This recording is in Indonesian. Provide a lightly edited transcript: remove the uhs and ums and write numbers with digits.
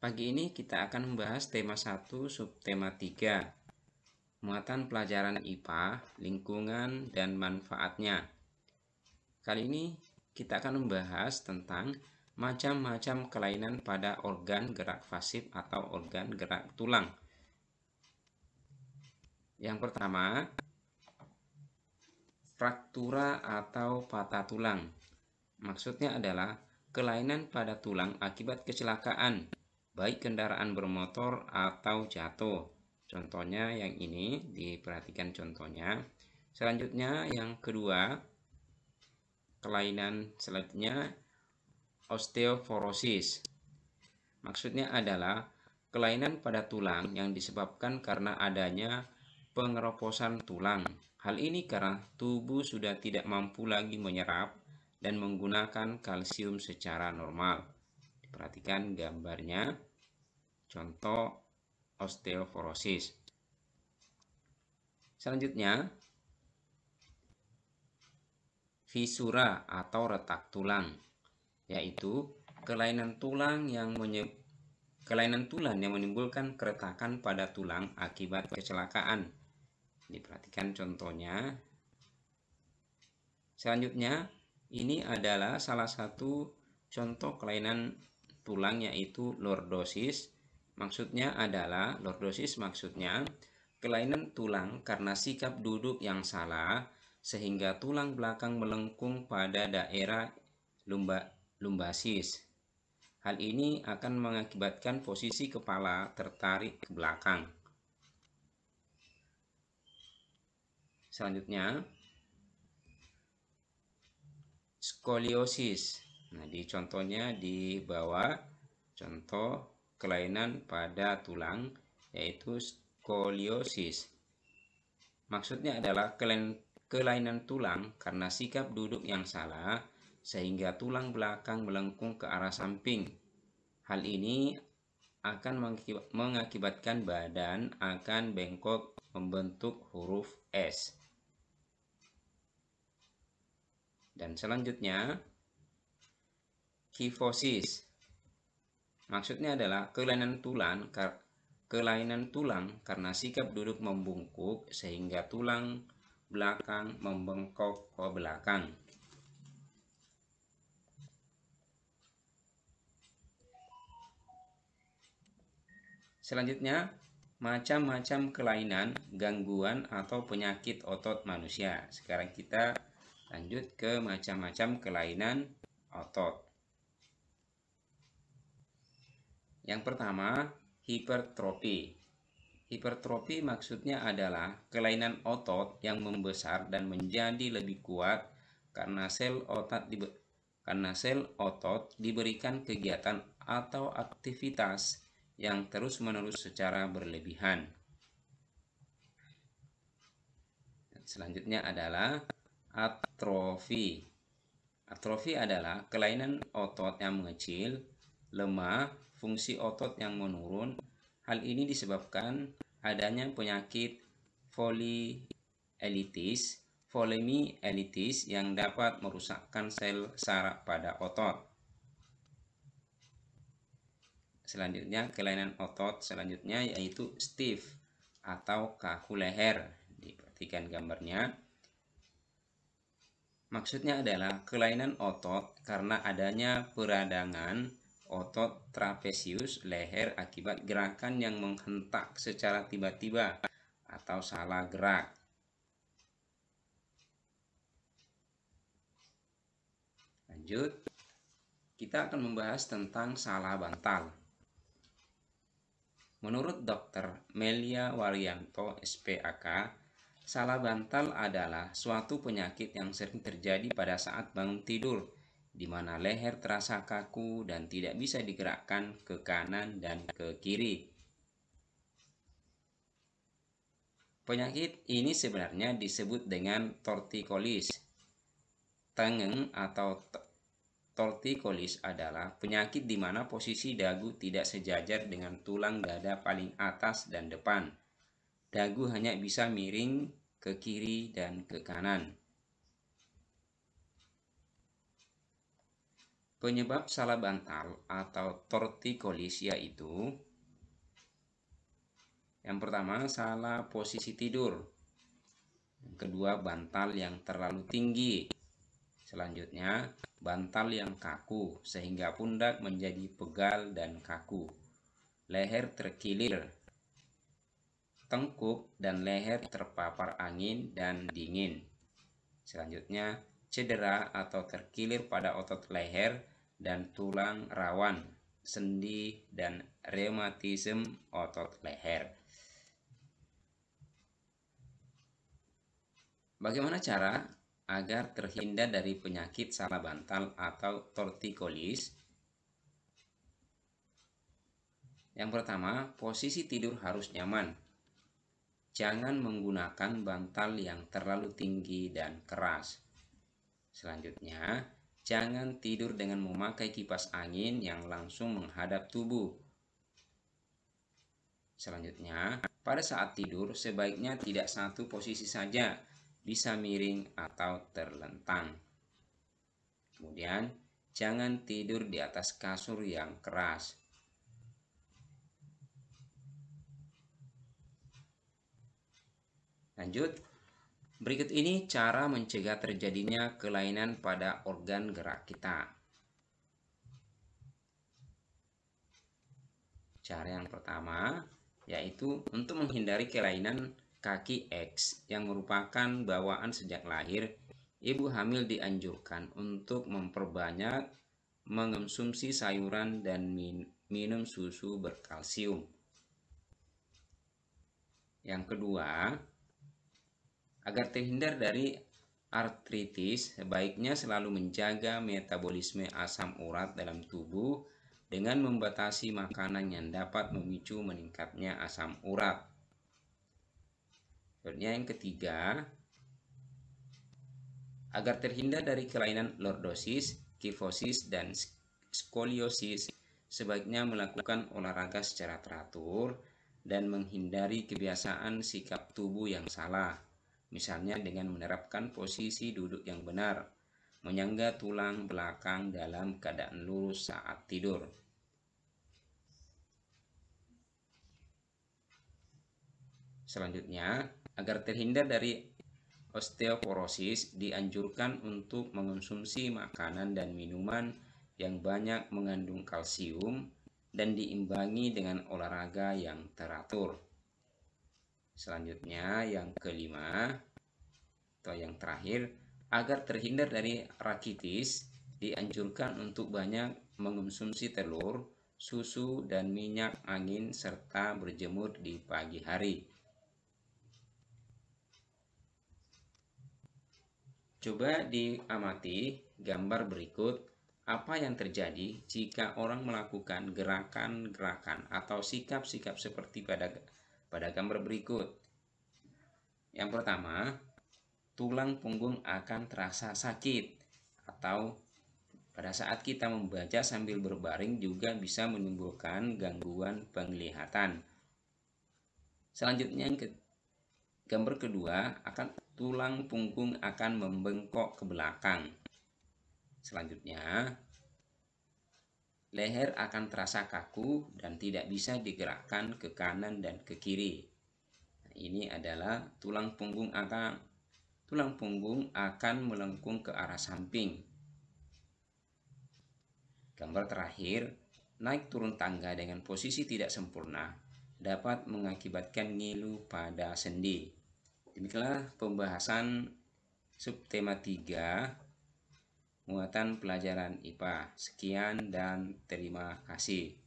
Pagi ini kita akan membahas tema 1 subtema 3, muatan pelajaran IPA, lingkungan dan manfaatnya. Kali ini kita akan membahas tentang macam-macam kelainan pada organ gerak pasif atau organ gerak tulang. Yang pertama, fraktura atau patah tulang. Maksudnya adalah kelainan pada tulang akibat kecelakaan, baik kendaraan bermotor atau jatuh. Contohnya yang ini, diperhatikan contohnya. Selanjutnya yang kedua, kelainan selanjutnya osteoporosis. Maksudnya adalah kelainan pada tulang yang disebabkan karena adanya pengeroposan tulang. Hal ini karena tubuh sudah tidak mampu lagi menyerap dan menggunakan kalsium secara normal. Perhatikan gambarnya, contoh osteoporosis. Selanjutnya, fisura atau retak tulang, yaitu kelainan tulang yang menimbulkan keretakan pada tulang akibat kecelakaan. Diperhatikan contohnya. Selanjutnya, ini adalah salah satu contoh kelainan tulang, yaitu lordosis. Maksudnya kelainan tulang karena sikap duduk yang salah sehingga tulang belakang melengkung pada daerah lumbasis. Hal ini akan mengakibatkan posisi kepala tertarik ke belakang. Selanjutnya, skoliosis. Nah, di contohnya di bawah contoh kelainan pada tulang, yaitu skoliosis. Maksudnya adalah kelainan tulang karena sikap duduk yang salah sehingga tulang belakang melengkung ke arah samping. Hal ini akan mengakibatkan badan akan bengkok membentuk huruf S. Dan selanjutnya, kifosis. Maksudnya adalah kelainan tulang karena sikap duduk membungkuk sehingga tulang belakang membengkok ke belakang. Selanjutnya, macam-macam kelainan, gangguan atau penyakit otot manusia. Sekarang kita lanjut ke macam-macam kelainan otot. Yang pertama, hipertrofi. Hipertrofi maksudnya adalah kelainan otot yang membesar dan menjadi lebih kuat karena sel otot diberikan kegiatan atau aktivitas yang terus-menerus secara berlebihan. Selanjutnya adalah atrofi. Atrofi adalah kelainan otot yang mengecil, lemah, fungsi otot yang menurun. Hal ini disebabkan adanya penyakit polymyelitis yang dapat merusakkan sel saraf pada otot. Selanjutnya, kelainan otot selanjutnya yaitu stiff atau kaku leher. Diperhatikan gambarnya. Maksudnya adalah kelainan otot karena adanya peradangan otot trapesius leher akibat gerakan yang menghentak secara tiba-tiba atau salah gerak. Lanjut, kita akan membahas tentang salah bantal. Menurut Dr. Melia Waryanto, SPAK, salah bantal adalah suatu penyakit yang sering terjadi pada saat bangun tidur, di mana leher terasa kaku dan tidak bisa digerakkan ke kanan dan ke kiri. Penyakit ini sebenarnya disebut dengan torticollis. Tengeng atau torticollis adalah penyakit di mana posisi dagu tidak sejajar dengan tulang dada paling atas dan depan. Dagu hanya bisa miring ke kiri dan ke kanan. Penyebab salah bantal atau torticollis yaitu yang pertama salah posisi tidur, yang kedua bantal yang terlalu tinggi, selanjutnya bantal yang kaku sehingga pundak menjadi pegal dan kaku, leher terkilir, tengkuk dan leher terpapar angin dan dingin. Selanjutnya, cedera atau terkilir pada otot leher dan tulang rawan, sendi dan reumatisme otot leher. Bagaimana cara agar terhindar dari penyakit salah bantal atau torticollis? Yang pertama, posisi tidur harus nyaman. Jangan menggunakan bantal yang terlalu tinggi dan keras. Selanjutnya, jangan tidur dengan memakai kipas angin yang langsung menghadap tubuh. Selanjutnya, pada saat tidur sebaiknya tidak satu posisi saja, bisa miring atau terlentang. Kemudian, jangan tidur di atas kasur yang keras. Lanjut, berikut ini cara mencegah terjadinya kelainan pada organ gerak kita. Cara yang pertama yaitu untuk menghindari kelainan kaki X yang merupakan bawaan sejak lahir, ibu hamil dianjurkan untuk memperbanyak mengonsumsi sayuran dan minum susu berkalsium. Yang kedua, agar terhindar dari artritis, sebaiknya selalu menjaga metabolisme asam urat dalam tubuh dengan membatasi makanan yang dapat memicu meningkatnya asam urat. Yang ketiga, agar terhindar dari kelainan lordosis, kifosis, dan skoliosis, sebaiknya melakukan olahraga secara teratur dan menghindari kebiasaan sikap tubuh yang salah. Misalnya dengan menerapkan posisi duduk yang benar, menyangga tulang belakang dalam keadaan lurus saat tidur. Selanjutnya, agar terhindar dari osteoporosis, dianjurkan untuk mengonsumsi makanan dan minuman yang banyak mengandung kalsium dan diimbangi dengan olahraga yang teratur. Selanjutnya, yang kelima atau yang terakhir, agar terhindar dari rakitis, dianjurkan untuk banyak mengonsumsi telur, susu, dan minyak angin serta berjemur di pagi hari. Coba diamati gambar berikut, apa yang terjadi jika orang melakukan gerakan-gerakan atau sikap-sikap seperti pada gambar berikut. Yang pertama, tulang punggung akan terasa sakit, atau pada saat kita membaca sambil berbaring juga bisa menimbulkan gangguan penglihatan. Selanjutnya, gambar kedua, tulang punggung akan membengkok ke belakang. Selanjutnya, leher akan terasa kaku dan tidak bisa digerakkan ke kanan dan ke kiri. Ini adalah tulang punggung akan melengkung ke arah samping. Gambar terakhir, naik turun tangga dengan posisi tidak sempurna dapat mengakibatkan ngilu pada sendi. Demikianlah pembahasan subtema 3 muatan pelajaran IPA. Sekian dan terima kasih.